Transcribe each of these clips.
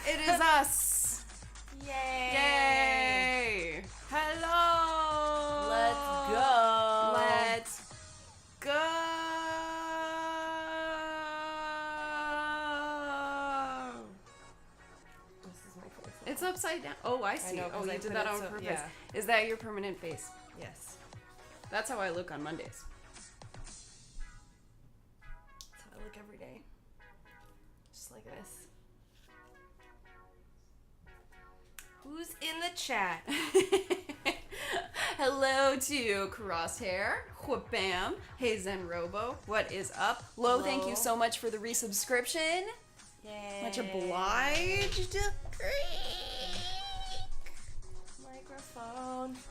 It is us. Yay. Yay. Hello. Let's go. Let's go. This is my face. It's upside down. Oh, I see. know, 'cause You I did put that it on so- purpose. yeah. Is that your permanent face? Yes. That's how I look on Mondays. That's how I look every day. Just like this. Who's in the chat? Hello to Crosshair, Whoopam, Hey Zen Robo, what is up? Lo, thank you Hello. so much for the resubscription. Yay. Much obliged.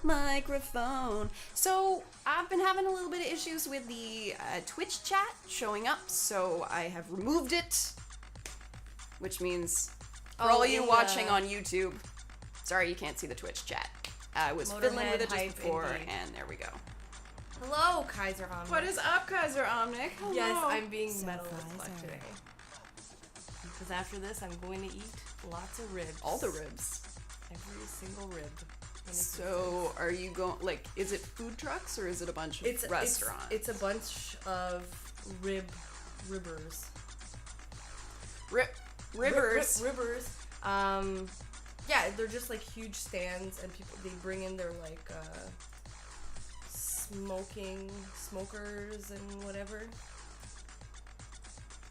Microphone. So, I've been having a little bit of issues with the Twitch chat showing up, so I have removed it. Which means, for all you watching on YouTube, sorry you can't see the Twitch chat. I was fiddling with it just before, and there we go. Hello, Kaiser Omnic. What is up, Kaiser Omnic? Hello. Yes, I'm being So metal as fuck Kaiser. today. Because after this, I'm going to eat lots of ribs. All the ribs. Every single rib. in So, are you going, like, is it food trucks or is it a bunch of restaurants? It's a bunch of ribbers. Ribbers. Ribbers. Yeah, they're just like huge stands, and people they bring in their like smokers and whatever.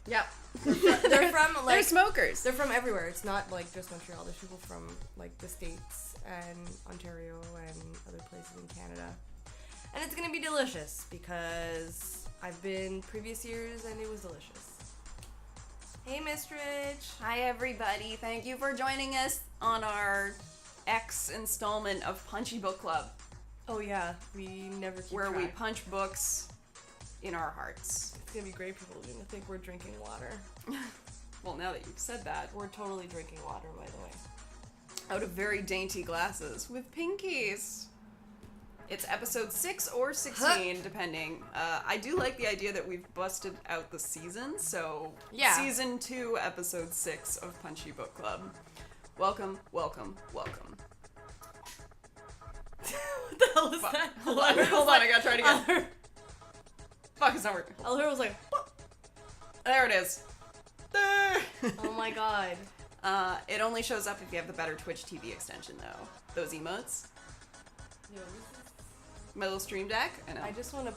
Yep. They're from like They're smokers. they're from everywhere. It's not like just Montreal. There's people from like the States and Ontario and other places in Canada. And it's gonna be delicious because I've been previous years and it was delicious. Hey, Miss Rich. Hi, everybody. Thank you for joining us on our X installment of Punchy Book Club, Oh yeah, we never keep where we track. punch books in our hearts. It's gonna be great. People are gonna think we're drinking water. Well, now that you've said that, We're totally drinking water, by the way. out of very dainty glasses with pinkies. It's episode 6 or 16, depending. I do like the idea that we've busted out the season, so Yeah. season 2, episode 6 of Punchy Book Club. Welcome, welcome, welcome. What the hell is that? Hold on, I gotta try it again. Fuck, it's not working. Alher was like, There it is. There. oh my god. It only shows up if you have the better Twitch TV extension, though. Those emotes. Yo, My little stream deck. I know. I just want to.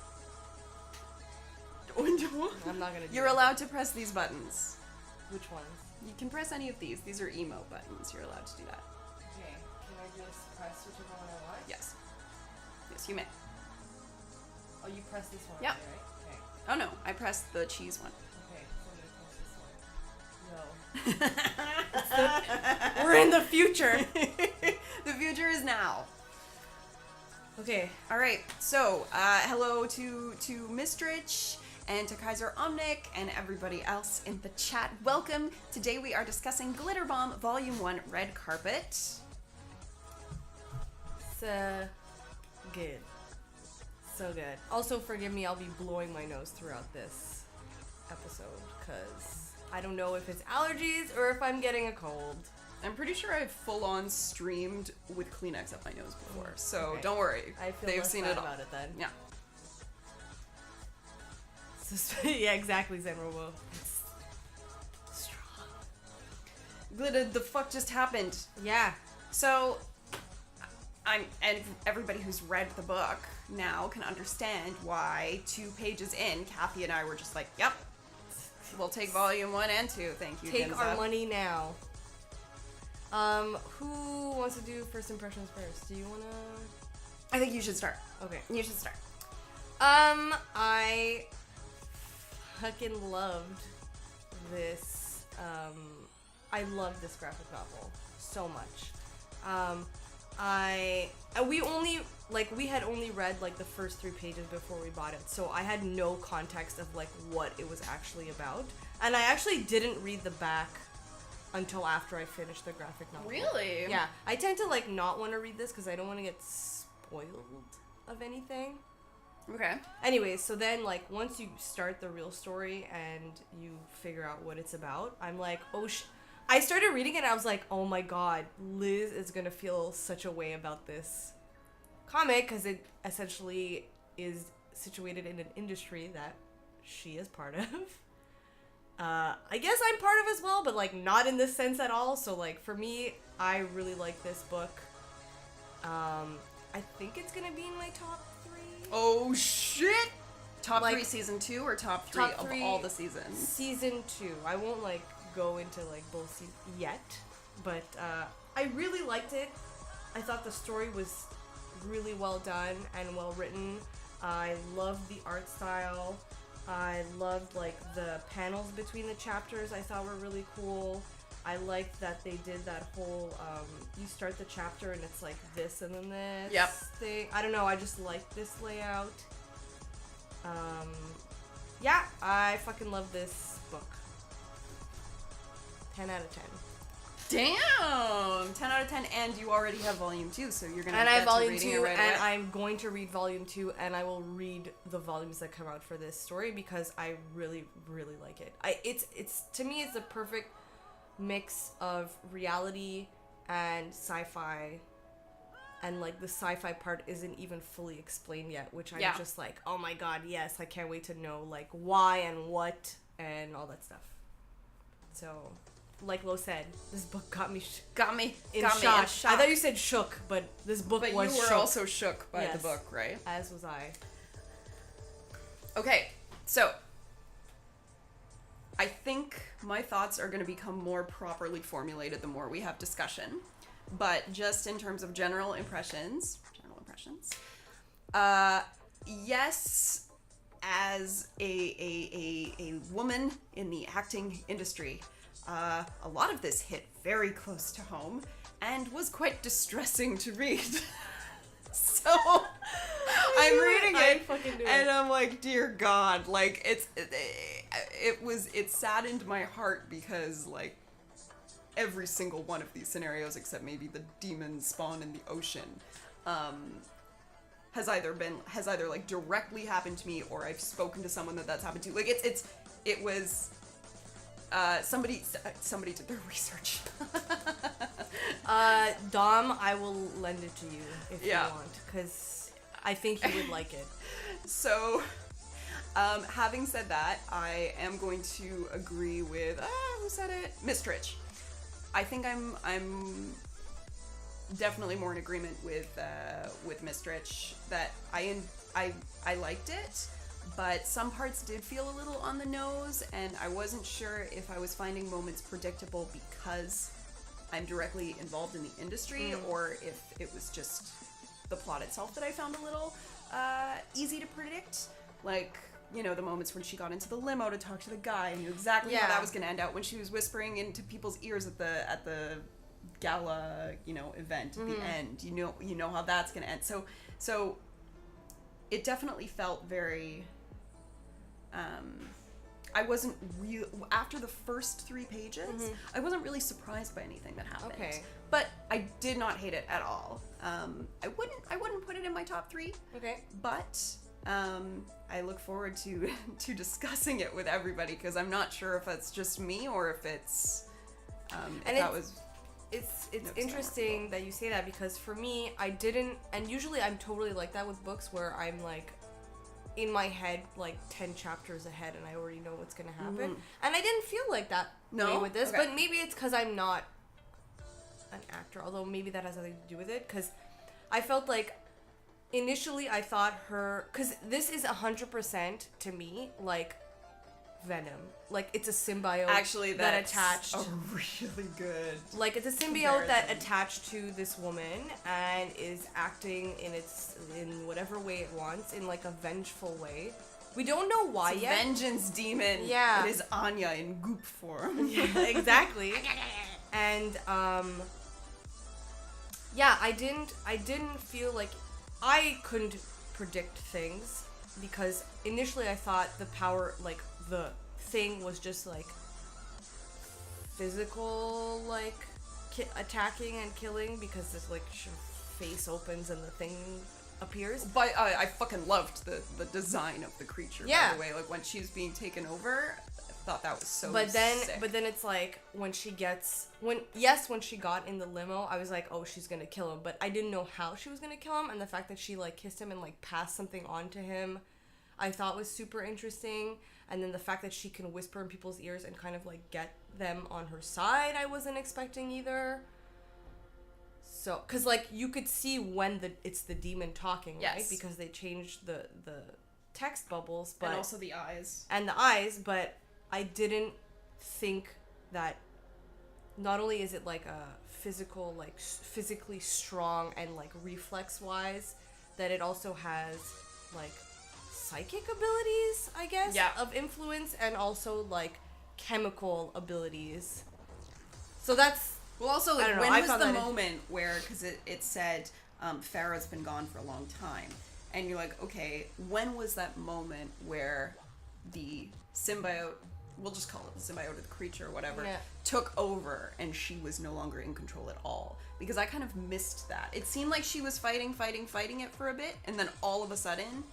I'm I'm not gonna. Do You're it. allowed to press these buttons. Which ones? You can press any of these. These are emote buttons. You're allowed to do that. Okay. Can I just press whichever one I want? Yes. Yes, you may. Oh, you press this one. Yep. Okay, right? Oh no, I pressed the cheese one. Okay. So I'm gonna press this one. No. We're in the future. The future is now. Okay. All right. So, hello to Mistrich and to Kaiser Omnic and everybody else in the chat. Welcome. Today we are discussing Glitterbomb Volume 1 Red Carpet. So good. So good. Also, forgive me, I'll be blowing my nose throughout this episode because I don't know if it's allergies or if I'm getting a cold. I'm pretty sure I've full-on streamed with Kleenex up my nose before, so Okay. don't worry. I feel They've less seen bad it all. about it then. Yeah. Yeah, exactly, Zen Robo. It's strong. Glitter, the fuck just happened? Yeah. So, and everybody who's read the book now can understand why 2 pages in, Cathy and I were just like, yep, we'll take volume 1 and 2. Thank you, Take our Ginza. money now. Who wants to do first impressions first? Do you wanna? I think you should start. Okay. You should start. I fucking loved this. I loved this graphic novel so much. We had only read like the first 3 pages before we bought it, so I had no context of like what it was actually about, and I actually didn't read the back until after I finished the graphic novel. Really? Yeah, I tend to like not want to read this because I don't want to get spoiled of anything. Okay. Anyways, so then like once you start the real story and you figure out what it's about, I'm like, I started reading it and I was like, oh my god, Liz is gonna feel such a way about this comic because it essentially is situated in an industry that she is part of. I guess I'm part of as well, but like not in this sense at all. So like for me, I really like this book. I think it's gonna be in my top 3. Oh shit! Top Like, 3 season 2 or top 3 top of 3 all the seasons? Season 2. I won't like go into like both seasons yet, but I really liked it. I thought the story was really well done and well written. I loved the art style. I loved like the panels between the chapters. I thought were really cool. I liked that they did that whole you start the chapter and it's like this and then this Yep. thing. I don't know, I just like this layout. Yeah, I fucking love this book. 10 out of 10. Damn! 10 out of 10, and you already have volume 2, so you're gonna And I have get to volume reading 2, it right and away. I'm going to read volume 2, and I will read the volumes that come out for this story because I really, really like it. It's to me, it's a perfect mix of reality and sci-fi, and like the sci-fi part isn't even fully explained yet, which I'm just like, oh my god, yes, I can't wait to know like why and what and all that stuff. So, like Lo said, this book got me got me in in shock. shock. I thought you said shook, but this book But was you were shook. also shook by Yes. the book, right? As was I. Okay, so I think my thoughts are going to become more properly formulated the more we have discussion. But just in terms of general impressions, yes, as a woman in the acting industry, a lot of this hit very close to home and was quite distressing to read. So I'm reading it and I'm like, dear God, like it saddened my heart because like every single one of these scenarios except maybe the demon spawn in the ocean has either like directly happened to me or I've spoken to someone that's happened to. Like it was somebody did their research. Dom, I will lend it to you if you Yeah. want, because I think you would like it. So, having said that, I am going to agree with who said it? Miss Tritch. I think I'm definitely more in agreement with Miss Tritch that I liked it, but some parts did feel a little on the nose, and I wasn't sure if I was finding moments predictable because I'm directly involved in the industry, or if it was just the plot itself that I found a little easy to predict. Like, you know, the moments when she got into the limo to talk to the guy, I knew exactly how that was going to end out. When she was whispering into people's ears at the gala, you know, event at the end, you know how that's going to end. So it definitely felt very. I wasn't real after the first 3 pages. I wasn't really surprised by anything that happened. Okay. But I did not hate it at all. I wouldn't put it in my top 3. Okay. But I look forward to discussing it with everybody because I'm not sure if it's just me or if it's It's interesting that you say that because for me, I didn't, and usually I'm totally like that with books where I'm like in my head like 10 chapters ahead and I already know what's gonna happen. And I didn't feel like that way with this, but maybe it's because I'm not an actor, although maybe that has nothing to do with it, because I felt like initially I thought because this is 100% to me like Venom. Like it's a symbiote actually that attached. A really good. Like it's a symbiote that attached to this woman and is acting in whatever way it wants, in like a vengeful way. We don't know why it's a yet. Vengeance demon. Yeah. It is Anya in goop form. Yeah, exactly. And yeah, I didn't feel like I couldn't predict things because initially I thought the power, like the thing was just like physical, like attacking and killing because this like face opens and the thing appears. But I fucking loved the design of the creature, by the way. Like when she's being taken over, thought that was so But then sick. it's like when she got in the limo, I was like, oh, she's gonna kill him. But I didn't know how she was gonna kill him, and the fact that she like kissed him and like passed something on to him, I thought was super interesting. And then the fact that she can whisper in people's ears and kind of like get them on her side, I wasn't expecting either. So, cause like you could see when it's the demon talking, Yes. right? Because they changed the text bubbles, but and also the eyes. But I didn't think that not only is it like a physical, like physically strong and like reflex wise, that it also has like psychic abilities, I guess, of influence, and also like chemical abilities. So that's Well, also, like, I don't know, when I was found the that moment where, because it said Farah's been gone for a long time, and you're like, okay, when was that moment where the symbiote, we'll just call it the symbiote or the creature or whatever, took over and she was no longer in control at all? Because I kind of missed that. It seemed like she was fighting it for a bit, and then all of a sudden,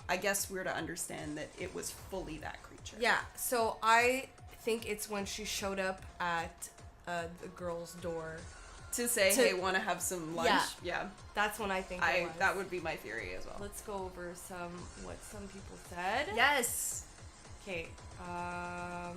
I guess we're to understand that it was fully that creature. Yeah, so I think it's when she showed up at the girl's door. To say, hey, want to have some lunch? Yeah. That's when I think it was. That would be my theory as well. Let's go over what some people said. Yes. Okay. Oh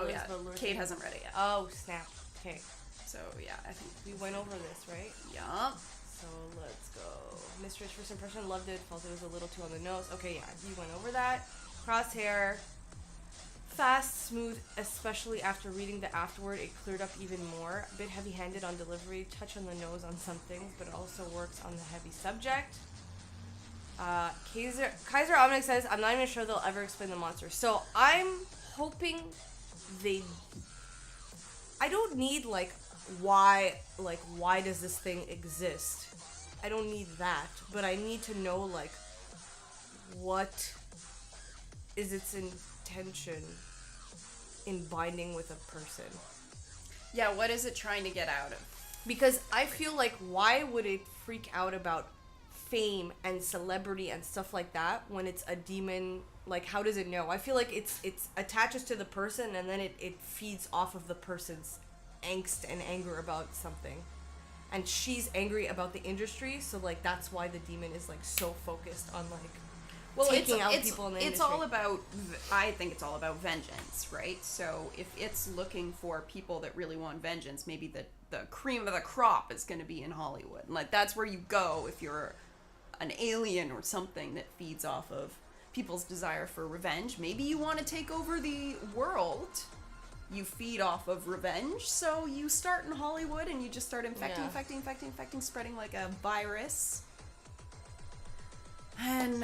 yeah. Kate hasn't read it yet. Oh snap. Okay. So yeah, I think we went over this, right? Yeah. So let's go. Mistress first impression, loved it. Felt it was a little too on the nose. Okay, yeah, you went over that. Crosshair. Fast, smooth, especially after reading the afterword, it cleared up even more. A bit heavy-handed on delivery, touch on the nose on some things, but it also works on the heavy subject. Kaiser Omnic says, I'm not even sure they'll ever explain the monster. So I'm hoping I don't need why does this thing exist? I don't need that, but I need to know what is its intention in binding with a person. Yeah, what is it trying to get out of? Because I feel like why would it freak out about fame and celebrity and stuff like that when it's a demon? Like, how does it know? I feel like it's attaches to the person and then it feeds off of the person's angst and anger about something. And she's angry about the industry, so that's why the demon is so focused on taking out people in the industry. It's all about, I think it's all about vengeance, right? So if it's looking for people that really want vengeance, maybe the cream of the crop is going to be in Hollywood. And that's where you go if you're an alien or something that feeds off of people's desire for revenge. Maybe you want to take over the world. You feed off of revenge, so you start in Hollywood and you just start infecting, spreading like a virus. And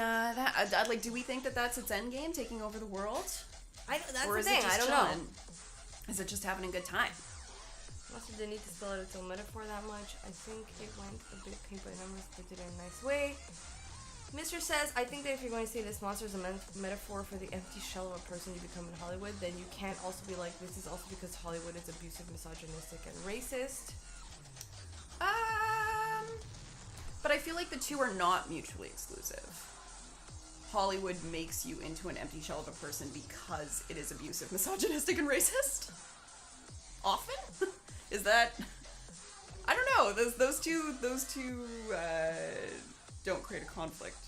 do we think that that's its end game, taking over the world? That's or the is thing. it just I don't chilling? know. Is it just having a good time? Also, didn't need to spell out its own metaphor that much. I think it went a bit paint by numbers, but did it in a nice way. Mr. says, I think that if you're going to say this monster is a metaphor for the empty shell of a person you become in Hollywood, then you can't also be like, this is also because Hollywood is abusive, misogynistic, and racist. But I feel like the two are not mutually exclusive. Hollywood makes you into an empty shell of a person because it is abusive, misogynistic, and racist? Often? Is that... I don't know. Those two don't create a conflict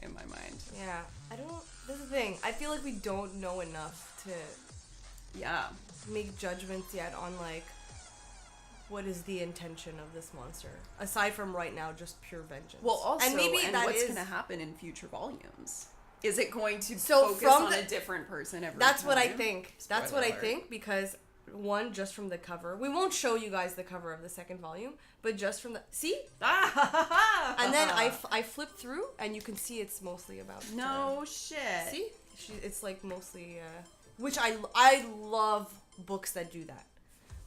in my mind. Yeah. That's the thing. I feel like we don't know enough to... Yeah. Make judgments yet on, what is the intention of this monster? Aside from right now, just pure vengeance. Well, also, and maybe what's going to happen in future volumes? Is it going to focus on a different person every time? That's what I think. Spoiler That's what alert. I think, because, one, just from the cover. We won't show you guys the cover of the second volume, but just from the... See? And then I flipped through, and you can see it's mostly about... No shit. See? It's, mostly... which I love books that do that.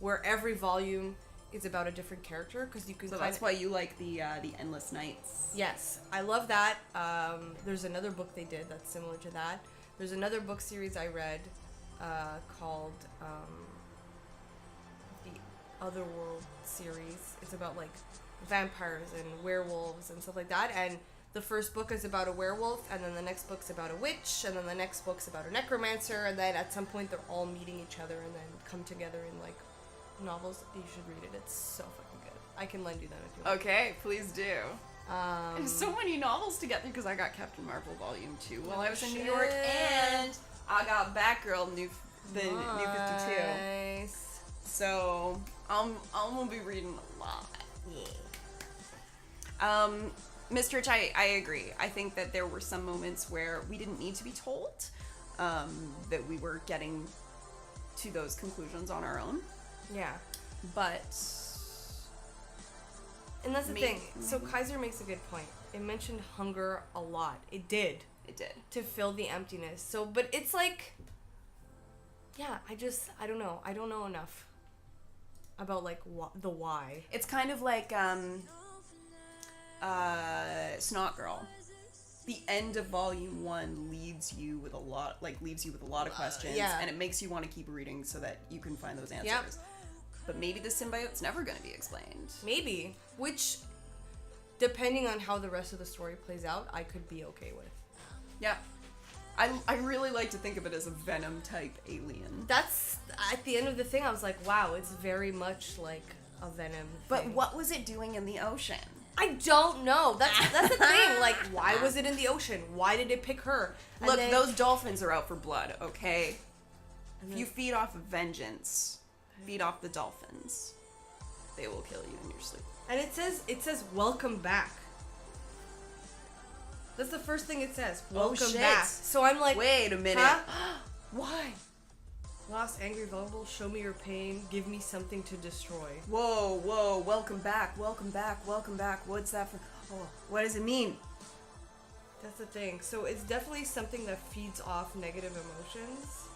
Where every volume... is about a different character, because you can. So that's why you like the Endless Nights. Yes, I love that. There's another book they did that's similar to that. There's another book series I read called the Otherworld series. It's about vampires and werewolves and stuff like that. And the first book is about a werewolf, and then the next book's about a witch, and then the next book's about a necromancer, and then at some point they're all meeting each other and then come together in like novels. You should read it. It's so fucking good. I can lend you that if you want. Okay, please do. There's so many novels to get through because I got Captain Marvel Volume 2 while I was in New York, and I got Batgirl New 52. Nice. So I'm gonna be reading a lot. Yeah. Mr. Rich, I agree. I think that there were some moments where we didn't need to be told that we were getting to those conclusions on our own. Yeah. But... And that's the thing. So Kaiser makes a good point. It mentioned hunger a lot. It did. It did. To fill the emptiness. So, but it's like... Yeah, I don't know. I don't know enough about, like, the why. It's kind of like... Snot Girl. The end of volume 1 leaves you with a lot of questions, and it makes you want to keep reading so that you can find those answers. Yep. But maybe the symbiote's never going to be explained. Maybe, which, depending on how the rest of the story plays out, I could be okay with. Yeah, I really like to think of it as a Venom type alien. That's at the end of the thing. I was like, wow, it's very much like a Venom. But what was it doing in the ocean? I don't know. That's the thing. Like, why was it in the ocean? Why did it pick her? Look, those dolphins are out for blood, okay? If you feed off of vengeance, feed off the dolphins. They will kill you in your sleep. And it says welcome back. That's the first thing it says. Welcome back. So I'm like, wait a minute. Huh? Why? Lost, angry, vulnerable, show me your pain, give me something to destroy. Whoa, welcome back. What's that for? Oh, what does it mean? That's the thing. So it's definitely something that feeds off negative emotions.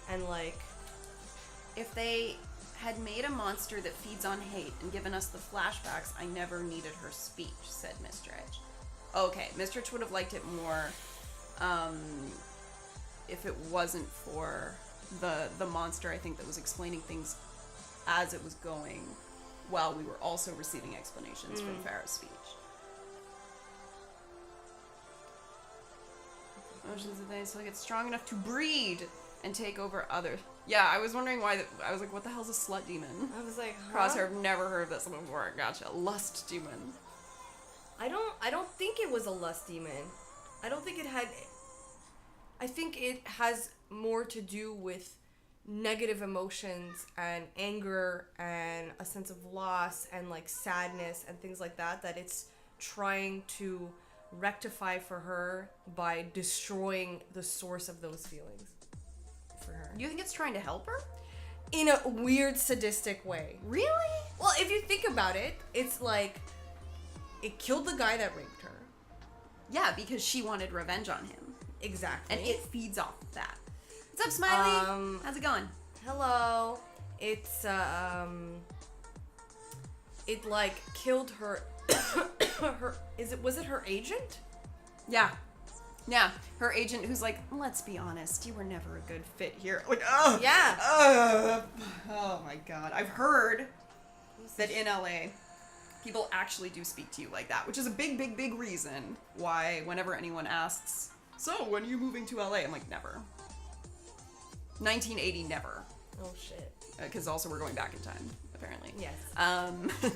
And like, if they had made a monster that feeds on hate and given us the flashbacks, I never needed her speech, said Mistrich. Okay, Mistrich would have liked it more if it wasn't for the monster, I think, that was explaining things as it was going while we were also receiving explanations from Farah's speech. Emotions of things till it gets strong enough to breed and take over others. Yeah, I was wondering why. I was like, what the hell's a slut demon? I was like, huh? Crosshair, I've never heard of this before. Gotcha. Lust demon. I don't think it was a lust demon. I don't think it had... I think it has more to do with negative emotions and anger and a sense of loss and like sadness and things like that it's trying to rectify for her by destroying the source of those feelings for her. You think it's trying to help her? In a weird sadistic way. Really? Well, if you think about it, it's like it killed the guy that raped her. Yeah, because she wanted revenge on him. Exactly. And it feeds off of that. What's up, Smiley? How's it going? Hello. It's it like killed her was it her agent? Yeah. Her agent, who's like, let's be honest, you were never a good fit here. Like, oh yeah. Oh my god. I've heard that in LA people actually do speak to you like that, which is a big reason why whenever anyone asks, so when are you moving to LA? I'm like, never. 1980, never. Oh shit. Because also we're going back in time, apparently. Yes.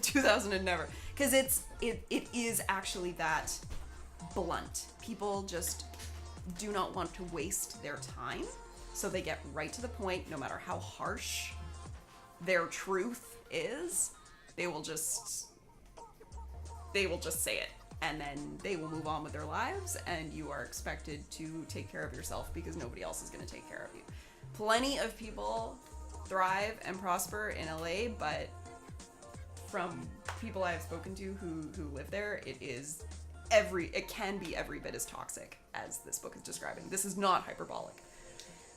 2000 and never. Because it is actually that blunt. People just do not want to waste their time, so they get right to the point, no matter how harsh their truth is. They will just say it, and then they will move on with their lives, and you are expected to take care of yourself because nobody else is going to take care of you. Plenty of people thrive and prosper in LA, but from people I have spoken to who live there, it can be every bit as toxic as this book is describing. This is not hyperbolic.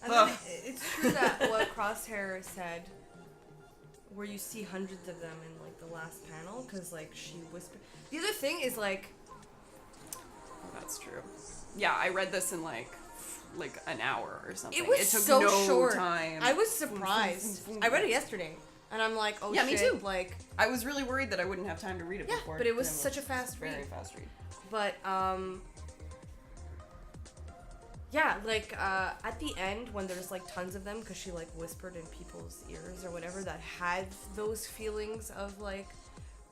I mean, it's true that what Crosshair said, where you see hundreds of them in like the last panel, because like she whispered. The other thing is like, oh, that's true. Yeah, I read this in like an hour or something. It was took so no short. Time. I was surprised. I read it yesterday. And I'm like, oh yeah, shit. me too. Like, I was really worried that I wouldn't have time to read it before. but it was such a fast read. Very fast read. But, yeah, like, at the end, when there's, like, tons of them, because she, like, whispered in people's ears or whatever that had those feelings of, like,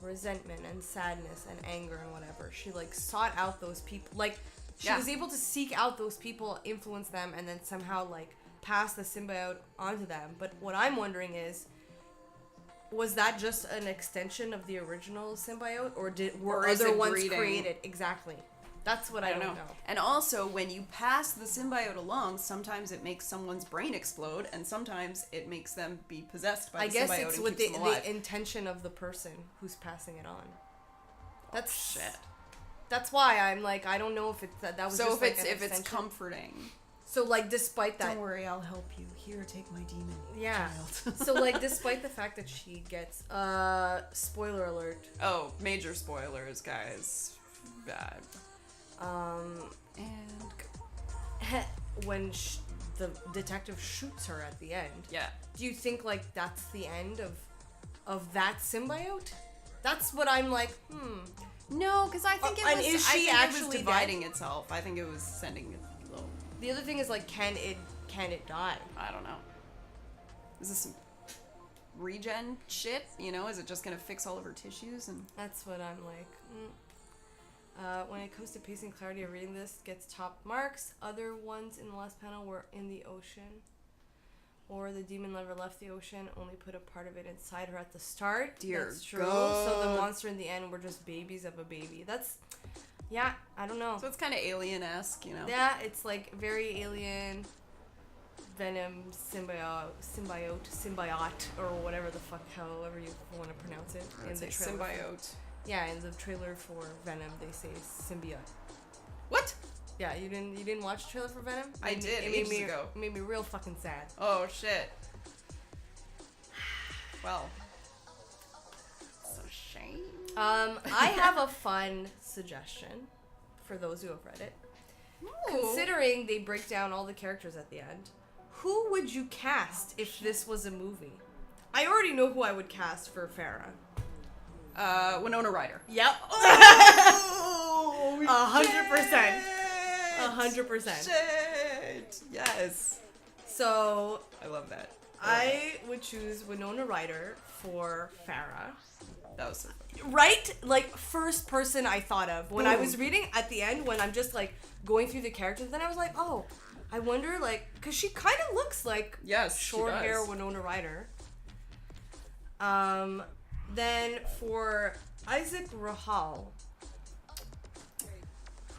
resentment and sadness and anger and whatever, she, like, sought out those people. Like, she was able to seek out those people, influence them, and then somehow, like, pass the symbiote onto them. But what I'm wondering is, was that just an extension of the original symbiote, or were other ones created? Exactly. That's what I don't know. And also, when you pass the symbiote along, sometimes it makes someone's brain explode, and sometimes it makes them be possessed by the symbiote. I guess it's with the intention of the person who's passing it on. That's shit. That's why I'm like, I don't know if it's that was. So just if it's comforting. So like, despite that, don't worry, I'll help you. Here, take my demon. Yeah. Child. So like, despite the fact that she gets spoiler alert. Oh, major spoilers, guys. Bad. And when the detective shoots her at the end. Yeah. Do you think like that's the end of that symbiote? That's what I'm like. No, because I think it was. And is she actually dividing itself? I think it was sending it low. The other thing is like, can it die? I don't know. Is this some regen shit? You know, is it just gonna fix all of her tissues? And that's what I'm like. When it comes to pacing clarity of reading this, gets top marks. Other ones in the last panel were in the ocean. Or the demon never left the ocean, only put a part of it inside her at the start. Dear That's true. God. So the monster in the end were just babies of a baby. That's, yeah, I don't know. So it's kind of alien-esque, you know? Yeah, it's like very alien, venom, symbiote, or whatever the fuck, however you want to pronounce it. In the trailer. Symbiote. Yeah, in the trailer for Venom, they say symbiote. What? Yeah, you didn't watch the trailer for Venom? I did ages ago. It made me real fucking sad. Oh shit. Well. So shame. I have a fun suggestion for those who have read it. Ooh. Considering they break down all the characters at the end, who would you cast if this was a movie? I already know who I would cast for Farah. Winona Ryder. Yep. 100%. 100%. Shit. Yes. So I love that. I would choose Winona Ryder for Farah. That was so funny. Right? Like, first person I thought of when I was reading at the end, when I'm just like going through the characters, then I was like, oh, I wonder, like, because she kind of looks like short hair Winona Ryder. Then for Isaac Rahal,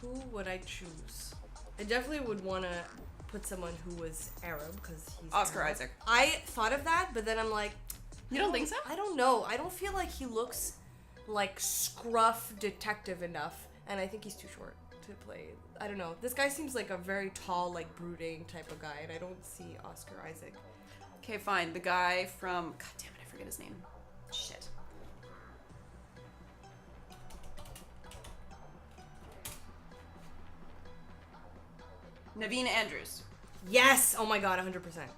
who would I choose? I definitely would want to put someone who was Arab, because he's Oscar Arab. Isaac. I thought of that, but then I'm like, you don't think so? I don't know. I don't feel like he looks like scruff detective enough, and I think he's too short to play. I don't know. This guy seems like a very tall, like brooding type of guy, and I don't see Oscar Isaac. Okay, fine. The guy from, God damn it, I forget his name. Shit. Naveen Andrews. Yes! Oh my god, 100%.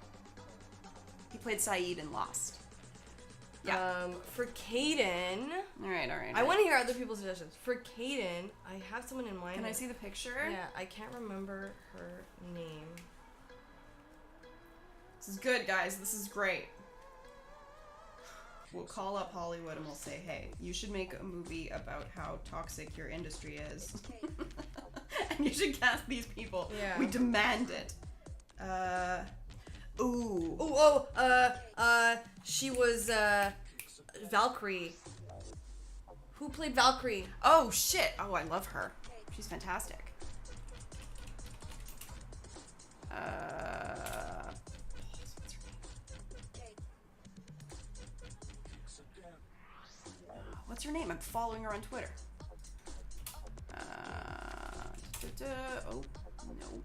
He played Saeed in Lost. Yeah. For Kaden... Alright. I want to hear other people's suggestions. For Kaden, I have someone in mind. Can I see the picture? Yeah, I can't remember her name. This is good, guys. This is great. We'll call up Hollywood and we'll say, hey, you should make a movie about how toxic your industry is. And you should cast these people. Yeah. We demand it. She was, Valkyrie. Who played Valkyrie? Oh, shit. Oh, I love her. She's fantastic. What's her name? I'm following her on Twitter. Oh, no.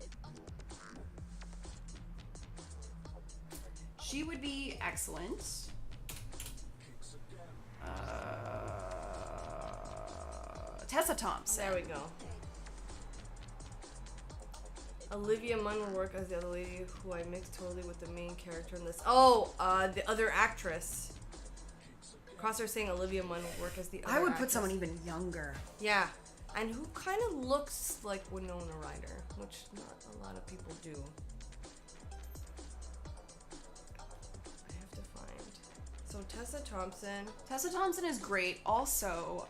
She would be excellent. Tessa Thompson. There we go. Olivia Munn will work as the other lady who I mixed totally with the main character in this. Oh, the other actress. Crosshair saying Olivia Munn would work as the other I would actress. put someone even younger. Yeah, and who kind of looks like Winona Ryder, which not a lot of people do. I have to find. So Tessa Thompson. Tessa Thompson is great. Also,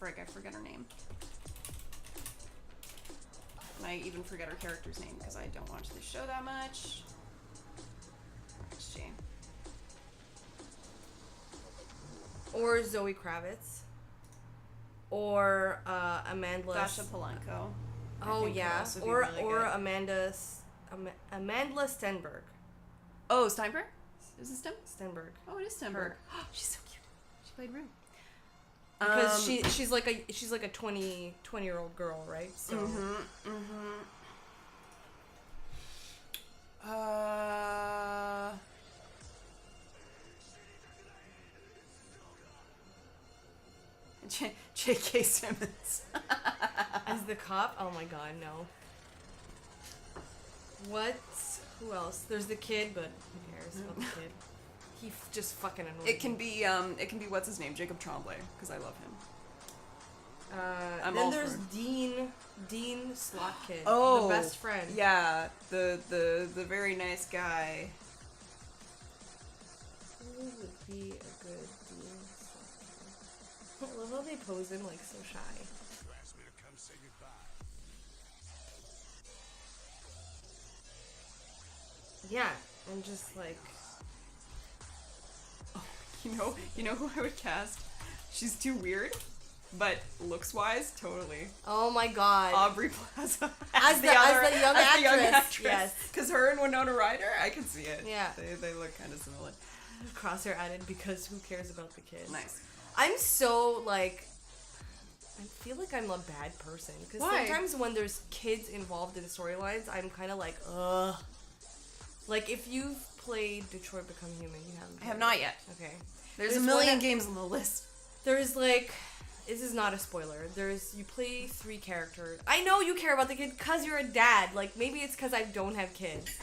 frig, I forget her name. And I even forget her character's name because I don't watch this show that much. Where is she? Or Zoe Kravitz. Or Amanda. Dasha Polanco. I Oh think could yeah. also be Or really good. Amanda Stenberg. Oh, Steinberg? Is it Stenberg. Oh, it is Stenberg. She's so cute. She played Rue. Because she's like a 20-year-old girl, right? So J.K. Simmons. as the cop, oh my god, no. Who else? There's the kid, but who cares about the kid? He just fucking annoys It can me. be what's his name, Jacob Tremblay, because I love him. I'm then all there's for Dean Slotkid, Oh, the best friend. Yeah, the very nice guy. Who would be a good Dean Slotkid? I love how they pose him like so shy. Yeah, and just like You know who I would cast? She's too weird, but looks wise, totally. oh my god. Aubrey Plaza As the young actress. Yes. Because her and Winona Ryder, I can see it. Yeah. They look kind of similar. Crosshair added because who cares about the kids? Nice. I'm so like I feel like I'm a bad person because Why? sometimes when there's kids involved in storylines, I'm kind of like, ugh. Like if you've played Detroit Become Human, you haven't. I have not yet. Okay. There's a There's million one- games on the list. There's like, this is not a spoiler. You play 3 characters. I know you care about the kid because you're a dad. Like maybe it's because I don't have kids.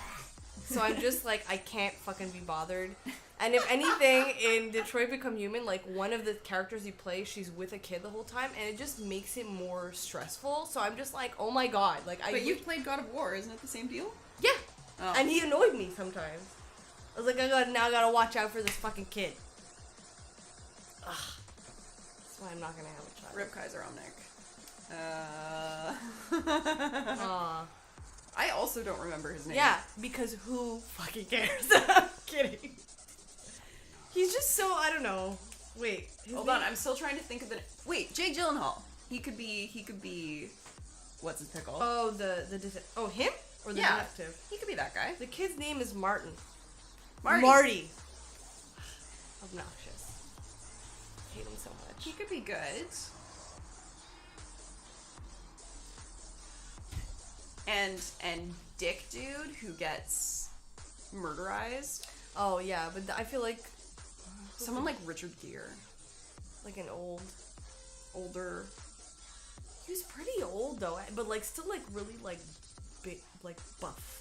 So I'm just like, I can't fucking be bothered. And if anything, in Detroit Become Human, like one of the characters you play, she's with a kid the whole time, and it just makes it more stressful. So I'm just like, oh my god, like But you've played God of War, isn't it the same deal? yeah. Oh. And he annoyed me sometimes. I was like, now I gotta watch out for this fucking kid. Ugh. That's why I'm not gonna have a child. Rip Kaiser Omnic. Aw. I also don't remember his name. Yeah, because who fucking cares? I'm kidding. He's just so, I don't know. Wait. Hold on, I'm still trying to think of the. Wait, Jake Gyllenhaal. He could be. What's his pickle? Oh, him? Or the Yeah. detective? He could be that guy. The kid's name is Martin. Marty. Obnoxious. Hate him so much. He could be good. And Dick Dude who gets murderized. Oh, yeah, but I feel like Someone like Richard Gere. like an Older. he was pretty old though, but like still like really like big, like buff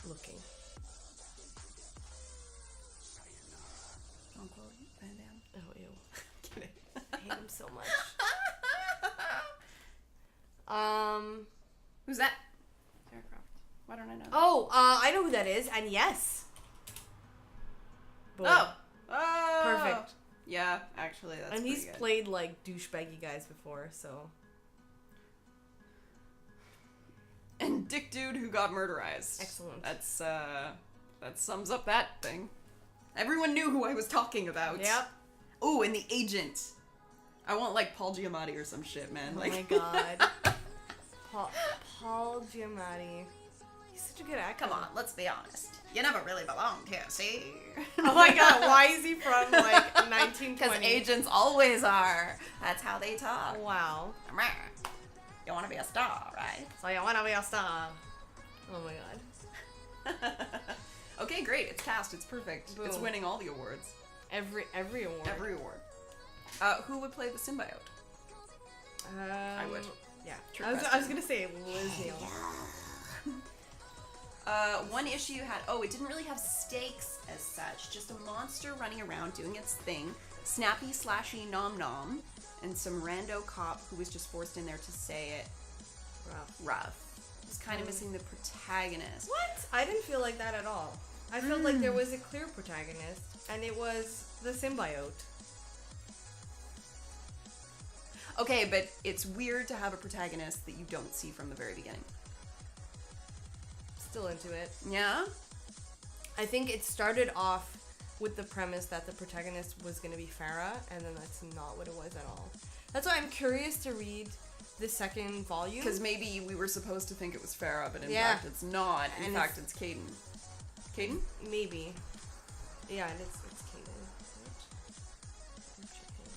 looking. Jean-Claude Van Damme. Oh, ew. Kidding. I hate him so much. Who's that? Sarah Croft. Why don't I know? Oh, I know who that is, and yes. Boom. Oh. Perfect. Yeah, actually, that's And he's pretty good. played like douchebaggy guys before, so. And Dick Dude who got murderized. Excellent. That sums up that thing. Everyone knew who I was talking about. Yep. Oh, and the agent. I want like Paul Giamatti or some shit, man. Oh Like, my god. Paul Giamatti. He's such a good actor. come on, let's be honest. You never really belonged here, see? Oh my god, why is he from like 1920? Because agents always are. That's how they talk. Wow. You want to be a star, right? So you want to be a star. Oh my god. Okay, great. It's cast. It's perfect. Boom. It's winning all the awards. Every award. Every award. Who would play the symbiote? I would. Yeah. Trick I was question. gonna say Liz Neale. One issue had, it didn't really have stakes as such, just a monster running around doing its thing, snappy, slashy, nom, and some rando cop who was just forced in there to say it rough. It was kind of missing the protagonist. What? I didn't feel like that at all. I felt like there was a clear protagonist, and it was the symbiote. Okay, but it's weird to have a protagonist that you don't see from the very beginning. Still into it. Yeah? I think it started off with the premise that the protagonist was going to be Farah, and then that's not what it was at all. That's why I'm curious to read the second volume. Because maybe we were supposed to think it was Farah, but in fact it's not. In fact, it's Caden. Caden? Maybe. Yeah, it's Caden. I'm checking.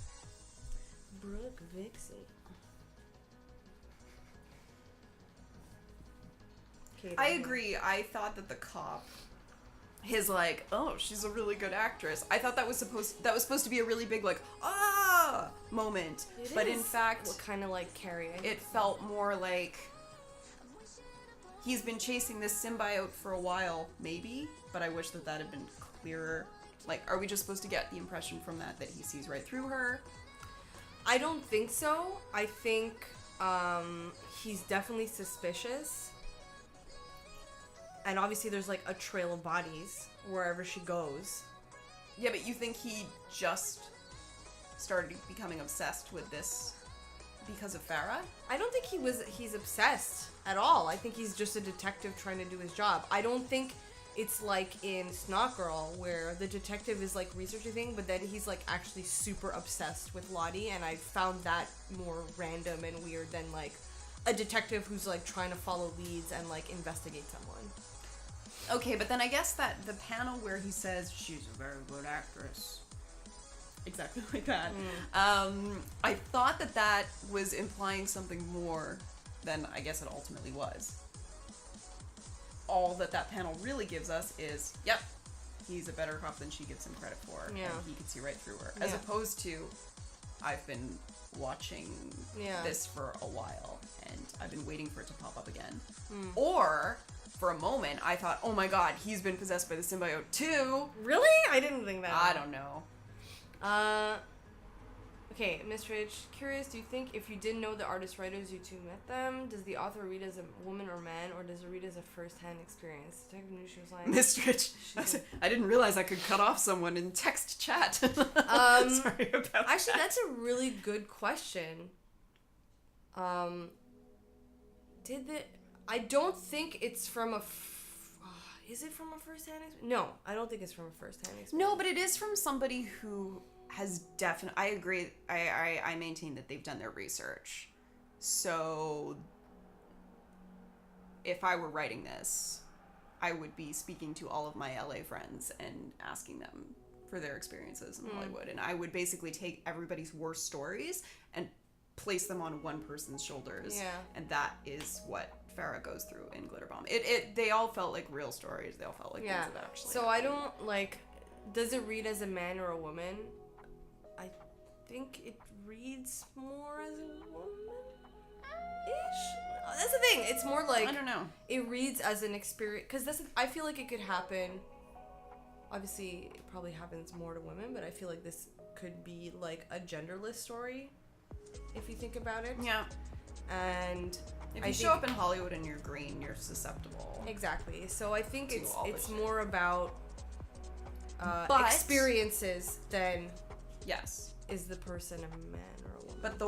Brooke Vixie. Caden. I agree. I thought that the cop, his like, she's a really good actress. I thought that was supposed to be a really big like, moment. But in fact, what kind of like carrying? It felt more like he's been chasing this symbiote for a while, maybe. But I wish that had been clearer. Like, are we just supposed to get the impression from that he sees right through her? I don't think so. I think he's definitely suspicious. And obviously there's like a trail of bodies wherever she goes. Yeah, but you think he just started becoming obsessed with this because of Farah? I don't think he's obsessed at all. I think he's just a detective trying to do his job. I don't think it's like in Snot Girl where the detective is like researching things, but then he's like actually super obsessed with Lottie, and I found that more random and weird than like a detective who's like trying to follow leads and like investigate someone. Okay, but then I guess that the panel where he says she's a very good actress, exactly like that. I thought that was implying something more than I guess it ultimately was. All that panel really gives us is, yep, he's a better cop than she gives him credit for, and he can see right through her. As opposed to, I've been watching this for a while, and I've been waiting for it to pop up again. Or, for a moment, I thought, oh my god, he's been possessed by the symbiote too. Really? I didn't think that. I don't know. Okay, Miss Rich, curious, do you think if you didn't know the artist-writers, you two met them, does the author read as a woman or man, or does it read as a first-hand experience? Detective knew she was lying. Miss Rich, I didn't realize I could cut off someone in text chat. Sorry about that. Actually, that's a really good question. I don't think it's from is it from a first-hand experience? No, I don't think it's from a first-hand experience. No, but it is from somebody who has definitely... I agree. I maintain that they've done their research. So, if I were writing this, I would be speaking to all of my LA friends and asking them for their experiences in Hollywood. And I would basically take everybody's worst stories and place them on one person's shoulders. Yeah. And that is what Farah goes through in Glitterbomb. They all felt like real stories. They all felt like things that actually So I don't, like... Does it read as a man or a woman? I think it reads more as a woman-ish. That's the thing. It's more like... I don't know. It reads as an experience... Because I feel like it could happen... Obviously, it probably happens more to women, but I feel like this could be like a genderless story, if you think about it. Yeah. And... If you show up in Hollywood and you're green, you're susceptible. Exactly. So I think it's more about experiences than is the person a man or a woman. But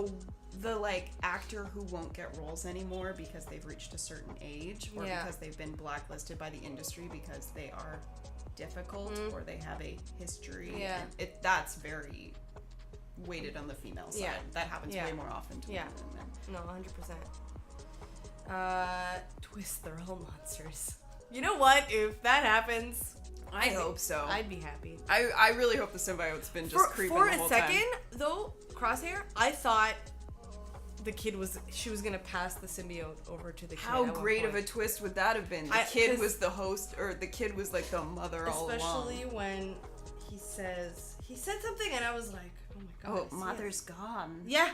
the like actor who won't get roles anymore because they've reached a certain age, or because they've been blacklisted by the industry because they are difficult or they have a history. Yeah. That's very weighted on the female side. Yeah. That happens way more often to women than men. No, 100%. Twist the real monsters. You know what? If that happens, I hope so. I'd be happy. I really hope the symbiote's been just creeping the whole time. For a second, though, Crosshair, I thought she was gonna pass the symbiote over to the kid. How great of a twist would that have been? The kid was the host, or the kid was like the mother all along. Especially when he said something, and I was like, oh my god. Oh, mother's gone. Yeah.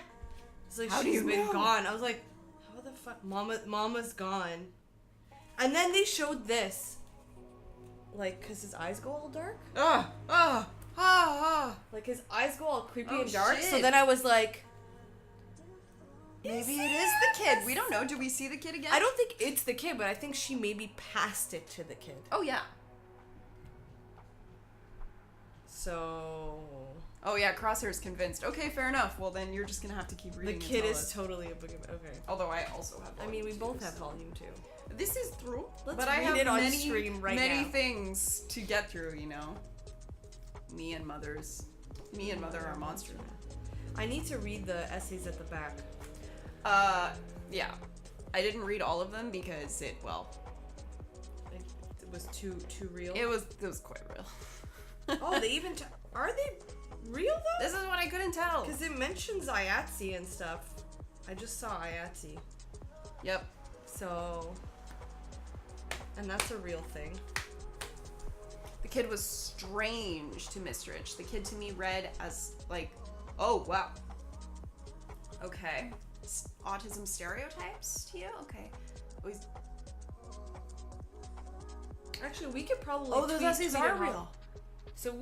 It's like How she's do you been know? gone. I was like, how the fuck? Mama's gone. And then they showed this. Like, because his eyes go all dark. Like, his eyes go all creepy and dark. Shit. So then I was like... Maybe it is the kid. We don't know. Do we see the kid again? I don't think it's the kid, but I think she maybe passed it to the kid. Oh, yeah. So... Oh, yeah, Crosshair's convinced. Okay, fair enough. Well, then you're just going to have to keep reading. The kid is totally a boogeyman. Okay. Although I also have volume we 2, both have volume 2. This is true. Let's but I read have it on many, stream right many now. things to get through, you know. Me and Mother are monsters. I need to read the essays at the back. Yeah. I didn't read all of them because it was too real. It was quite real. Oh, they even are they real though? This is what I couldn't tell. Because it mentions IATSE and stuff. I just saw IATSE. Yep. So, and that's a real thing. The kid was strange to Mistrich. The kid to me read as like, oh wow. Okay. Autism stereotypes to you? Okay. Actually, we could probably. Oh, those essays are real. So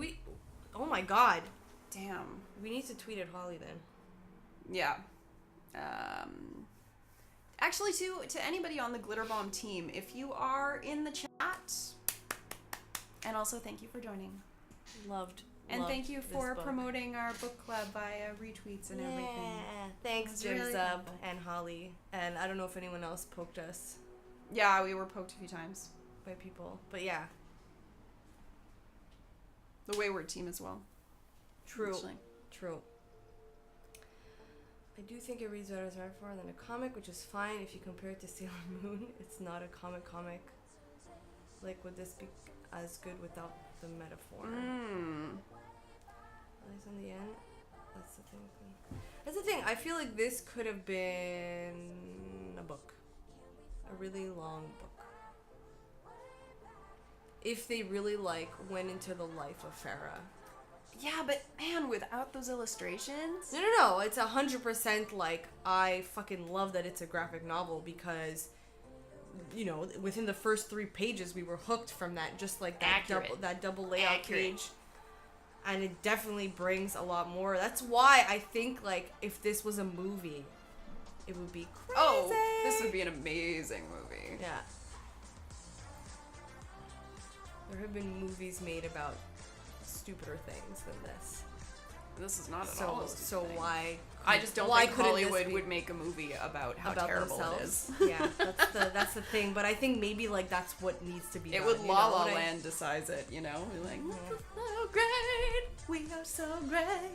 oh my god. Damn. We need to tweet at Holly then. Yeah. Actually, to anybody on the Glitterbomb team, if you are in the chat, and also thank you for joining. Loved. And thank you for book. Promoting our book club via retweets and everything. Thanks, It was Jim really Zub helpful. and Holly. And I don't know if anyone else poked us Yeah, we were poked a few times. by people. But yeah. The Wayward team as well. True. Actually. True. I do think it reads better as a metaphor than a comic, which is fine if you compare it to Sailor Moon. It's not a comic. Like, would this be as good without the metaphor? At least in the end, that's the thing. That's the thing. I feel like this could have been a book. A really long book. If they really, went into the life of Farah. Yeah, but man, without those illustrations. No. It's 100% I fucking love that it's a graphic novel because, within the first 3 pages we were hooked from that, just like that double layout page. And it definitely brings a lot more. That's why I think, if this was a movie, it would be crazy. Oh, this would be an amazing movie. Yeah. There have been movies made about stupider things than this. This is not at all. So why? I just don't think Hollywood would make a movie about how terrible themselves. it is. Yeah, that's the thing. But I think maybe that's what needs to be It done. would La La Land decides it, you know? We're like, so great, we are so great.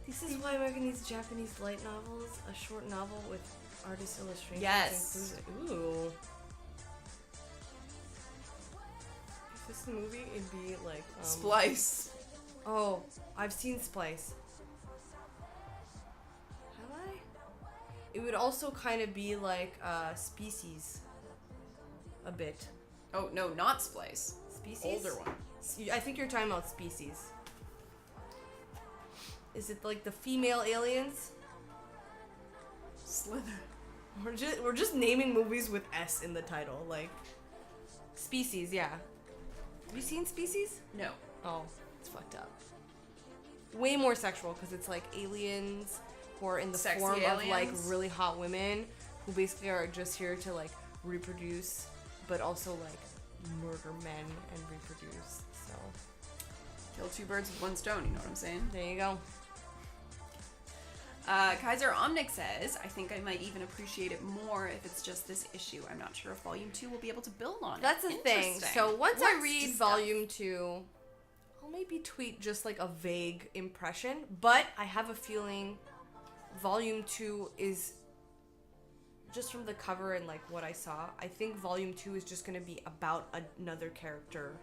This is why America needs Japanese light novels, a short novel with artist illustrations. Yes. Included. Ooh. If this is a movie, it'd be Splice. Oh, I've seen Splice. Have I? It would also kind of be like Species. A bit. Oh, no, not Splice. Species? Older one. I think you're talking about Species. Is it like the female aliens? Slither. We're just naming movies with S in the title, Species, yeah. Have you seen Species? No. Oh, it's fucked up. Way more sexual because it's aliens who are in the Sexy form aliens? of really hot women who basically are just here to reproduce, but also murder men and reproduce. So Kill 2 birds with 1 stone, you know what I'm saying? there you go. Kaiser Omnic says, I think I might even appreciate it more if it's just this issue. I'm not sure if Volume 2 will be able to build on it. That's the thing. Interesting. So once I Let's read discuss. Volume 2, I'll maybe tweet just a vague impression, but I have a feeling Volume 2 is, just from the cover and what I saw, I think Volume 2 is just going to be about another character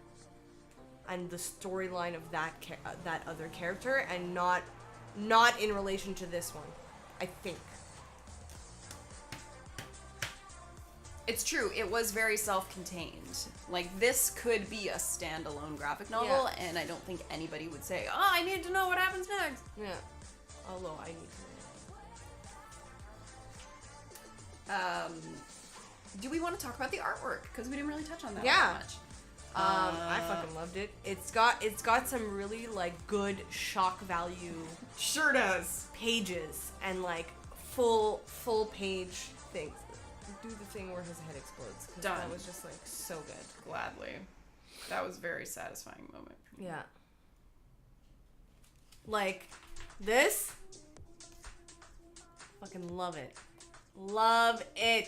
and the storyline of that other character and not in relation to this one, I think. It's true, it was very self-contained. This could be a standalone graphic novel, and I don't think anybody would say, oh, I need to know what happens next. Yeah. Although I need to know. do we want to talk about the artwork? Because we didn't really touch on that Yeah. much. I fucking loved it. It's got some really like good shock value Sure does. pages and like full page things. Do the thing where his head explodes. 'Cause Done. That was just like so good. Gladly. That was a very satisfying moment. Yeah. Like this. Fucking love it. Love it.